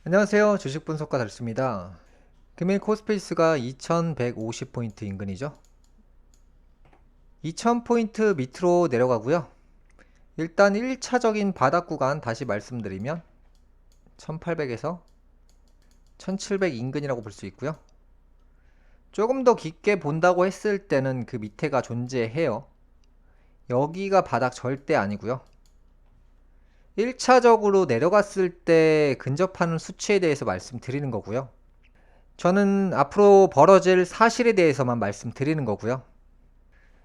안녕하세요. 주식분석가 달수입니다. 금일 코스피지수가 2150포인트 인근이죠. 2000포인트 밑으로 내려가고요. 일단 1차적인 바닥 구간 다시 말씀드리면 1800에서 1700 인근이라고 볼 수 있고요. 조금 더 깊게 본다고 했을 때는 그 밑에가 존재해요. 여기가 바닥 절대 아니고요. 1차적으로 내려갔을 때 근접하는 수치에 대해서 말씀드리는 거고요. 저는 앞으로 벌어질 사실에 대해서만 말씀드리는 거고요.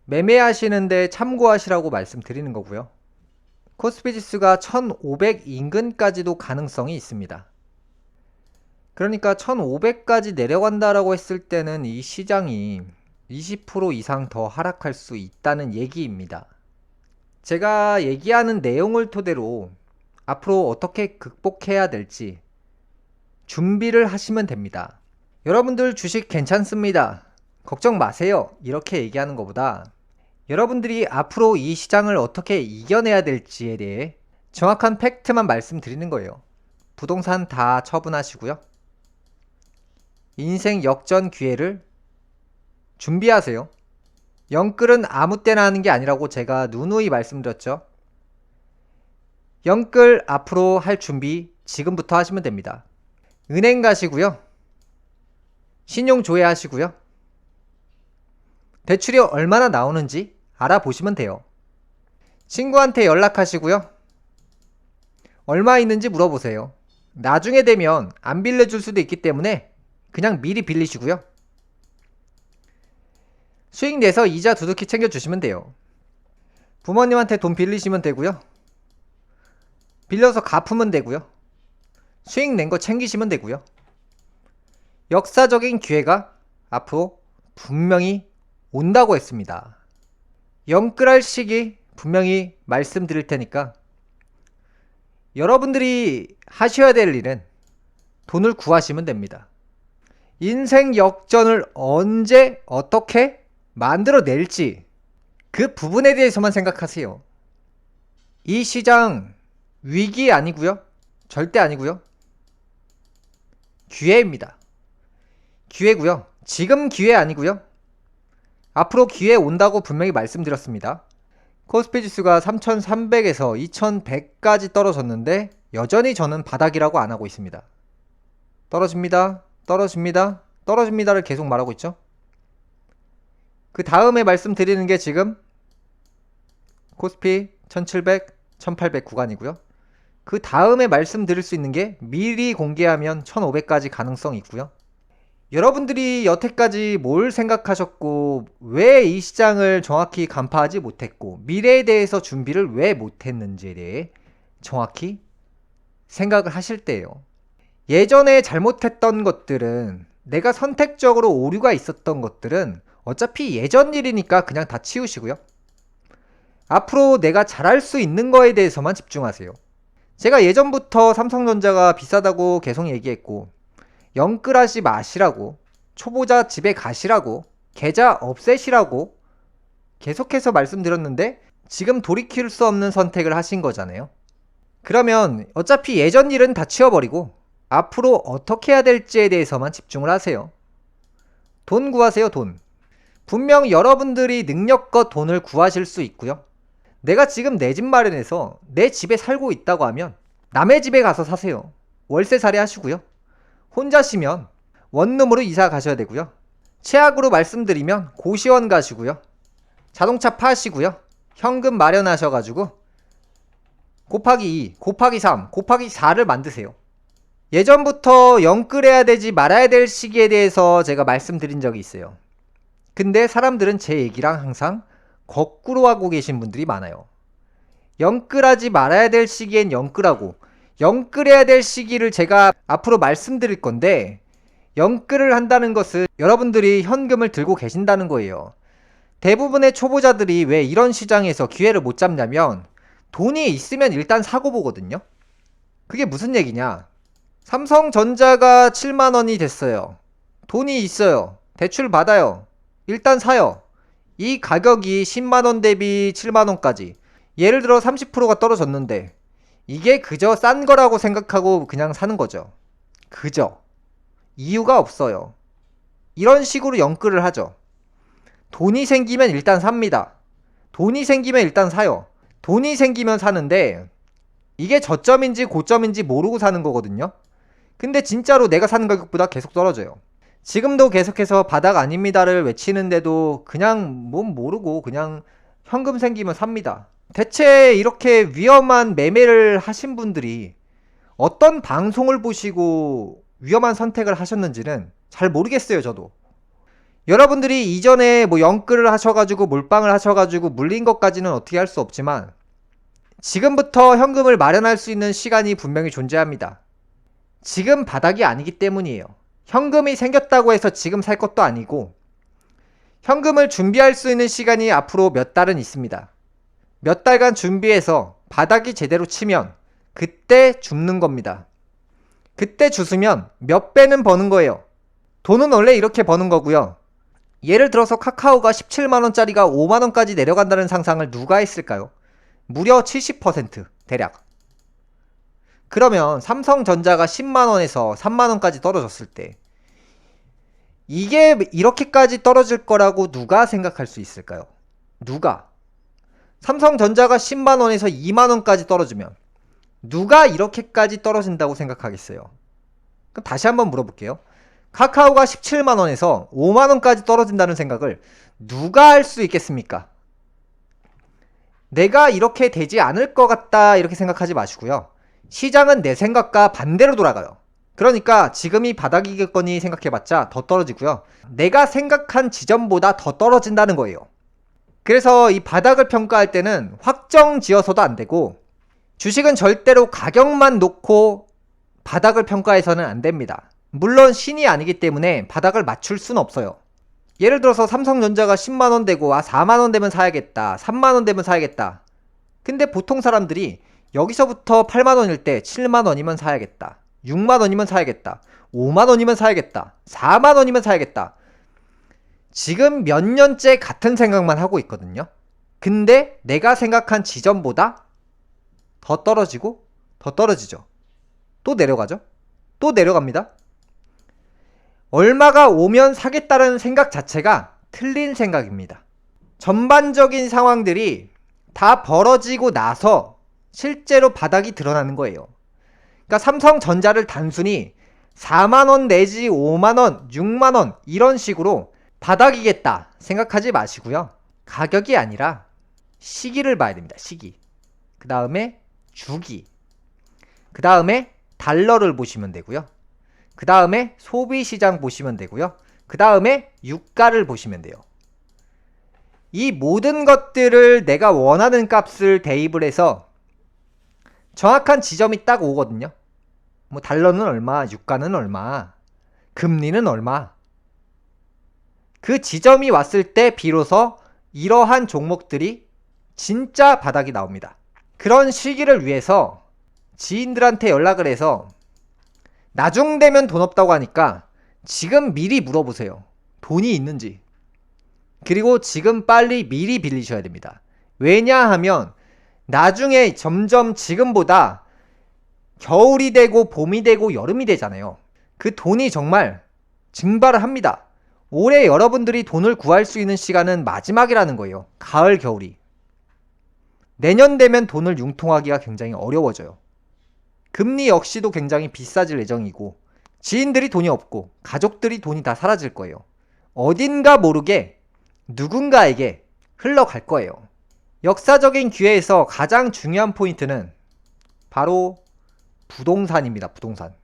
매매하시는데 참고하시라고 말씀드리는 거고요. 코스피 지수가 1500 인근까지도 가능성이 있습니다. 그러니까 1500까지 내려간다라고 했을 때는 이 시장이 20% 이상 더 하락할 수 있다는 얘기입니다. 제가 얘기하는 내용을 토대로 앞으로 어떻게 극복해야 될지 준비를 하시면 됩니다. 여러분들 주식 괜찮습니다. 걱정 마세요. 이렇게 얘기하는 것보다 여러분들이 앞으로 이 시장을 어떻게 이겨내야 될지에 대해 정확한 팩트만 말씀드리는 거예요. 부동산 다 처분하시고요. 인생 역전 기회를 준비하세요. 영끌은 아무 때나 하는 게 아니라고 제가 누누이 말씀드렸죠. 영끌 앞으로 할 준비 지금부터 하시면 됩니다. 은행 가시고요. 신용 조회하시고요. 대출이 얼마나 나오는지 알아보시면 돼요. 친구한테 연락하시고요. 얼마 있는지 물어보세요. 나중에 되면 안 빌려줄 수도 있기 때문에 그냥 미리 빌리시고요. 수익 내서 이자 두둑히 챙겨주시면 돼요. 부모님한테 돈 빌리시면 되고요. 빌려서 갚으면 되고요. 수익 낸 거 챙기시면 되고요. 역사적인 기회가 앞으로 분명히 온다고 했습니다. 영끌할 시기 분명히 말씀드릴 테니까 여러분들이 하셔야 될 일은 돈을 구하시면 됩니다. 인생 역전을 언제 어떻게 만들어낼지 그 부분에 대해서만 생각하세요. 이 시장 위기 아니고요. 절대 아니고요. 기회입니다. 기회고요. 지금 기회 아니고요. 앞으로 기회 온다고 분명히 말씀드렸습니다. 코스피 지수가 3300에서 2100까지 떨어졌는데 여전히 저는 바닥이라고 안 하고 있습니다. 떨어집니다. 떨어집니다. 떨어집니다를 계속 말하고 있죠. 그 다음에 말씀드리는 게 지금 코스피 1700, 1800 구간이고요. 그 다음에 말씀드릴 수 있는 게 미리 공개하면 1500까지 가능성이 있고요. 여러분들이 여태까지 뭘 생각하셨고 왜 이 시장을 정확히 간파하지 못했고 미래에 대해서 준비를 왜 못했는지에 대해 정확히 생각을 하실 때예요. 예전에 잘못했던 것들은 내가 선택적으로 오류가 있었던 것들은 어차피 예전 일이니까 그냥 다 치우시고요. 앞으로 내가 잘할 수 있는 거에 대해서만 집중하세요. 제가 예전부터 삼성전자가 비싸다고 계속 얘기했고 영끌하지 마시라고 초보자 집에 가시라고 계좌 없애시라고 계속해서 말씀드렸는데 지금 돌이킬 수 없는 선택을 하신 거잖아요. 그러면 어차피 예전 일은 다 치워버리고 앞으로 어떻게 해야 될지에 대해서만 집중을 하세요. 돈 구하세요. 돈. 분명 여러분들이 능력껏 돈을 구하실 수 있고요. 내가 지금 내 집 마련해서 내 집에 살고 있다고 하면 남의 집에 가서 사세요. 월세살이 하시고요. 혼자시면 원룸으로 이사 가셔야 되고요. 최악으로 말씀드리면 고시원 가시고요. 자동차 파시고요. 현금 마련하셔가지고 곱하기 2, 곱하기 3, 곱하기 4를 만드세요. 예전부터 영끌해야 되지 말아야 될 시기에 대해서 제가 말씀드린 적이 있어요. 근데 사람들은 제 얘기랑 항상 거꾸로 하고 계신 분들이 많아요. 영끌하지 말아야 될 시기엔 영끌하고 영끌해야 될 시기를 제가 앞으로 말씀드릴 건데 영끌을 한다는 것은 여러분들이 현금을 들고 계신다는 거예요. 대부분의 초보자들이 왜 이런 시장에서 기회를 못 잡냐면 돈이 있으면 일단 사고 보거든요. 그게 무슨 얘기냐? 삼성전자가 7만원이 됐어요. 돈이 있어요. 대출 받아요. 일단 사요. 이 가격이 10만원 대비 7만원까지 예를 들어 30%가 떨어졌는데 이게 그저 싼 거라고 생각하고 그냥 사는 거죠. 그죠? 이유가 없어요. 이런 식으로 연끌을 하죠. 돈이 생기면 일단 삽니다. 돈이 생기면 일단 사요. 돈이 생기면 사는데 이게 저점인지 고점인지 모르고 사는 거거든요. 근데 진짜로 내가 사는 가격보다 계속 떨어져요. 지금도 계속해서 바닥 아닙니다를 외치는데도 그냥 뭔 모르고 그냥 현금 생기면 삽니다. 대체 이렇게 위험한 매매를 하신 분들이 어떤 방송을 보시고 위험한 선택을 하셨는지는 잘 모르겠어요, 저도. 여러분들이 이전에 뭐 연끌을 하셔가지고 몰빵을 하셔가지고 물린 것까지는 어떻게 할 수 없지만 지금부터 현금을 마련할 수 있는 시간이 분명히 존재합니다. 지금 바닥이 아니기 때문이에요. 현금이 생겼다고 해서 지금 살 것도 아니고 현금을 준비할 수 있는 시간이 앞으로 몇 달은 있습니다. 몇 달간 준비해서 바닥이 제대로 치면 그때 줍는 겁니다. 그때 주스면 몇 배는 버는 거예요. 돈은 원래 이렇게 버는 거고요. 예를 들어서 카카오가 17만원짜리가 5만원까지 내려간다는 상상을 누가 했을까요? 무려 70% 대략. 그러면 삼성전자가 10만원에서 3만원까지 떨어졌을 때 이게 이렇게까지 떨어질 거라고 누가 생각할 수 있을까요? 누가? 삼성전자가 10만원에서 2만원까지 떨어지면 누가 이렇게까지 떨어진다고 생각하겠어요? 그럼 다시 한번 물어볼게요. 카카오가 17만원에서 5만원까지 떨어진다는 생각을 누가 할 수 있겠습니까? 내가 이렇게 되지 않을 것 같다 이렇게 생각하지 마시고요. 시장은 내 생각과 반대로 돌아가요. 그러니까 지금이 바닥이겠거니 생각해봤자 더 떨어지고요. 내가 생각한 지점보다 더 떨어진다는 거예요. 그래서 이 바닥을 평가할 때는 확정 지어서도 안 되고 주식은 절대로 가격만 놓고 바닥을 평가해서는 안 됩니다. 물론 신이 아니기 때문에 바닥을 맞출 수는 없어요. 예를 들어서 삼성전자가 10만원 되고 4만원 되면 사야겠다, 3만원 되면 사야겠다. 근데 보통 사람들이 여기서부터 8만원일 때 7만원이면 사야겠다, 6만원이면 사야겠다, 5만원이면 사야겠다, 4만원이면 사야겠다. 지금 몇 년째 같은 생각만 하고 있거든요. 근데 내가 생각한 지점보다 더 떨어지고 더 떨어지죠. 또 내려가죠. 또 내려갑니다. 얼마가 오면 사겠다는 생각 자체가 틀린 생각입니다. 전반적인 상황들이 다 벌어지고 나서 실제로 바닥이 드러나는 거예요. 그러니까 삼성전자를 단순히 4만원 내지 5만원, 6만원 이런 식으로 바닥이겠다 생각하지 마시고요. 가격이 아니라 시기를 봐야 됩니다. 시기. 그 다음에 주기. 그 다음에 달러를 보시면 되고요. 그 다음에 소비시장 보시면 되고요. 그 다음에 유가를 보시면 돼요. 이 모든 것들을 내가 원하는 값을 대입을 해서 정확한 지점이 딱 오거든요. 뭐 달러는 얼마, 유가는 얼마, 금리는 얼마. 그 지점이 왔을 때 비로소 이러한 종목들이 진짜 바닥이 나옵니다. 그런 시기를 위해서 지인들한테 연락을 해서 나중 되면 돈 없다고 하니까 지금 미리 물어보세요. 돈이 있는지. 그리고 지금 빨리 미리 빌리셔야 됩니다. 왜냐하면 나중에 점점 지금보다 겨울이 되고 봄이 되고 여름이 되잖아요. 그 돈이 정말 증발을 합니다. 올해 여러분들이 돈을 구할 수 있는 시간은 마지막이라는 거예요. 가을, 겨울이. 내년 되면 돈을 융통하기가 굉장히 어려워져요. 금리 역시도 굉장히 비싸질 예정이고 지인들이 돈이 없고 가족들이 돈이 다 사라질 거예요. 어딘가 모르게 누군가에게 흘러갈 거예요. 역사적인 기회에서 가장 중요한 포인트는 바로 부동산입니다. 부동산.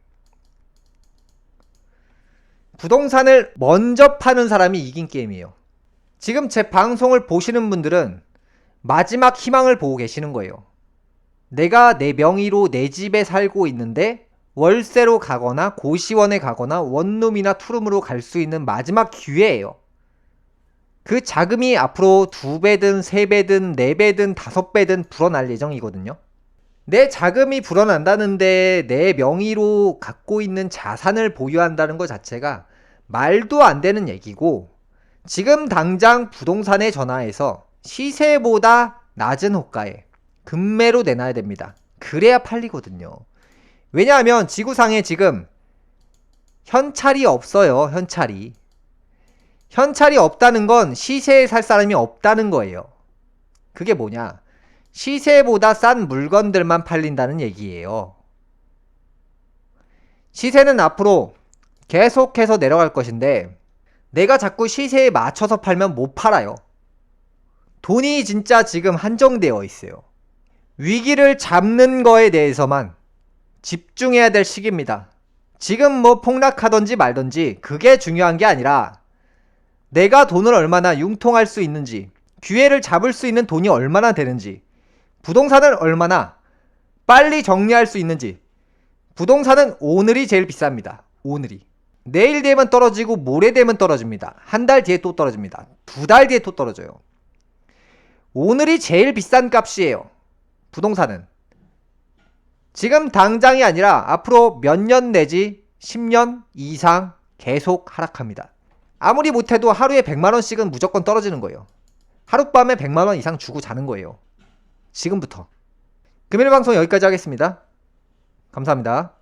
부동산을 먼저 파는 사람이 이긴 게임이에요. 지금 제 방송을 보시는 분들은 마지막 희망을 보고 계시는 거예요. 내가 내 명의로 내 집에 살고 있는데 월세로 가거나 고시원에 가거나 원룸이나 투룸으로 갈 수 있는 마지막 기회예요. 그 자금이 앞으로 2배든 3배든 4배든 5배든 불어날 예정이거든요. 내 자금이 불어난다는데 내 명의로 갖고 있는 자산을 보유한다는 것 자체가 말도 안 되는 얘기고 지금 당장 부동산에 전화해서 시세보다 낮은 호가에 급매로 내놔야 됩니다. 그래야 팔리거든요. 왜냐하면 지구상에 지금 현찰이 없어요. 현찰이. 현찰이 없다는 건 시세에 살 사람이 없다는 거예요. 그게 뭐냐? 시세보다 싼 물건들만 팔린다는 얘기예요. 시세는 앞으로 계속해서 내려갈 것인데 내가 자꾸 시세에 맞춰서 팔면 못 팔아요. 돈이 진짜 지금 한정되어 있어요. 위기를 잡는 거에 대해서만 집중해야 될 시기입니다. 지금 뭐 폭락하든지 말든지 그게 중요한 게 아니라 내가 돈을 얼마나 융통할 수 있는지, 기회를 잡을 수 있는 돈이 얼마나 되는지, 부동산을 얼마나 빨리 정리할 수 있는지. 부동산은 오늘이 제일 비쌉니다. 오늘이. 내일 되면 떨어지고 모레 되면 떨어집니다. 한 달 뒤에 또 떨어집니다. 2달 뒤에 또 떨어져요. 오늘이 제일 비싼 값이에요. 부동산은. 지금 당장이 아니라 앞으로 몇 년 내지 10년 이상 계속 하락합니다. 아무리 못해도 하루에 100만원씩은 무조건 떨어지는 거예요. 하룻밤에 100만원 이상 주고 자는 거예요. 지금부터. 금요일 방송 여기까지 하겠습니다. 감사합니다.